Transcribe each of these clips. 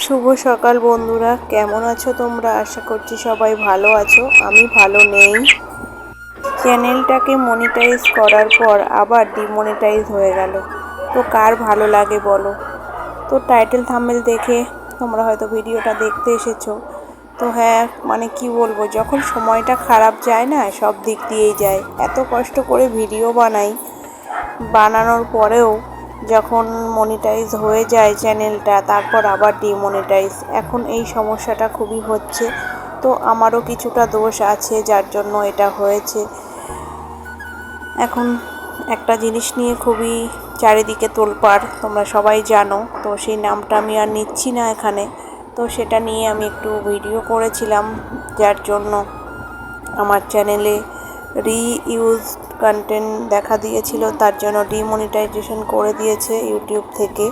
শুভ সকাল বন্ধুরা, কেমন আছো তোমরা? আশা করছি সবাই ভালো আছো। আমি ভালো নেই। চ্যানেলটাকে মনিটাইজ করার পর আবার ডিমনিটাইজ হয়ে গেল। তো কার ভালো লাগে বলো? তো টাইটেল থাম্বনেল দেখে তোমরা হয়তো ভিডিওটা দেখতে এসেছো। তো হ্যাঁ, মানে কি বলবো, যখন সময়টা খারাপ যায় না, সব দিক দিয়েই যায়। এত কষ্ট করে ভিডিও বানানোর পরেও যখন মনিটাইজ হয়ে যায় চ্যানেলটা, তারপর আবার ডিমনিটাইজ। এখন এই সমস্যাটা খুবই হচ্ছে। তো আমারও কিছুটা দোষ আছে, যার জন্য এটা হয়েছে। এখন একটা জিনিস নিয়ে খুবই চারিদিকে তোলপাড়, তোমরা সবাই জানো। তো সেই নামটা আমি আর নিচ্ছি না এখানে। তো সেটা নিয়ে আমি একটু ভিডিও করেছিলাম, যার জন্য আমার চ্যানেলে রিইউজ কন্টেন্ট দেখা দিয়েছিল, তার জন্য ডিমনিটাইজেশন করে দিয়েছে ইউটিউব থেকে।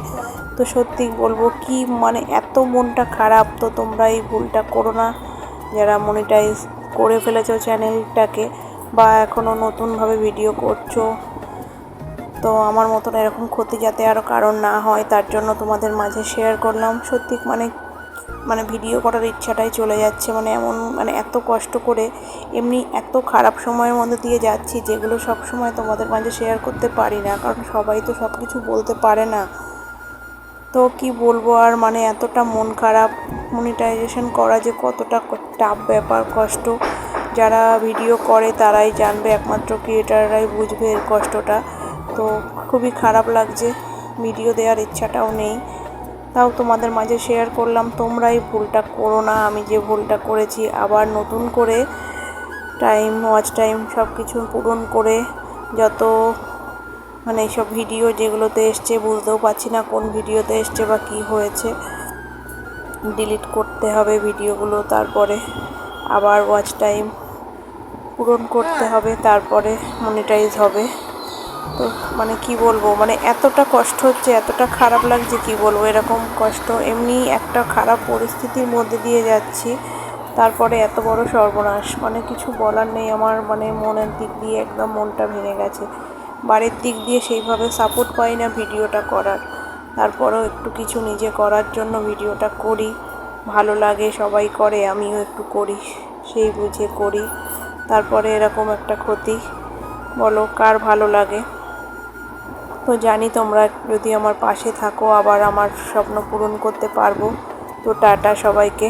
তো সত্যি বলবো কি, মানে এত মনটা খারাপ। তো তোমরা এই ভুলটা করো না, যারা মনিটাইজ করে ফেলেছো চ্যানেলটাকে বা এখনও নতুনভাবে ভিডিও করছো। তো আমার মতন এরকম ক্ষতি যাতে আরও কারণ না হয়, তার জন্য তোমাদের মাঝে শেয়ার করলাম। সত্যি মানে ভিডিও করার ইচ্ছাটাই চলে যাচ্ছে। মানে এত কষ্ট করে এমনি এত খারাপ সময়ের মধ্যে দিয়ে যাচ্ছি, যেগুলো সব সময় তোমাদের মাঝে শেয়ার করতে পারি না, কারণ সবাই তো সব কিছু বলতে পারে না। তো কি বলবো আর, মানে এতটা মন খারাপ। মনিটাইজেশন করা যে কতটা টাফ ব্যাপার, কষ্ট। যারা ভিডিও করে তারাই জানবে, একমাত্র ক্রিয়েটাররাই বুঝবে এর কষ্টটা। তো খুবই খারাপ লাগছে, ভিডিও দেওয়ার ইচ্ছাটাও নেই। তাও তোমাদের মাঝে শেয়ার করলাম। তোমরা এই ভুলটা করো না, আমি যে ভুলটা করেছি। আবার নতুন করে ওয়াচ টাইম সব কিছু পূরণ করে যত এইসব ভিডিও যেগুলোতে এসছে, বুঝতেও পারছি না কোন ভিডিওতে এসছে বা কী হয়েছে, ডিলিট করতে হবে ভিডিওগুলো। তারপরে আবার ওয়াচ টাইম পূরণ করতে হবে, তারপরে মনিটাইজ হবে। তো কি বলবো, এতটা কষ্ট হচ্ছে, এতটা খারাপ লাগছে, কি বলবো। এরকম কষ্ট, এমনি একটা খারাপ পরিস্থিতির মধ্যে দিয়ে যাচ্ছি, তারপরে এত বড় সর্বনাশ। কিছু বলার নেই। আমার মনের দিক দিয়ে একদম মনটা ভেঙে গেছে। বাড়ির দিক দিয়ে সেইভাবে সাপোর্ট পাই না ভিডিওটা করার, তারপরেও একটু কিছু নিজে করার জন্য ভিডিওটা করি। ভালো লাগে, সবাই করে, আমিও একটু করি, সেই বুঝে করি। তারপরে এরকম একটা ক্ষতি, বলো কার ভালো লাগে? তো জানি তোমরা যদি আমার পাশে থাকো, আবার আমার স্বপ্ন পূরণ করতে পারবো। তো টাটা সবাইকে।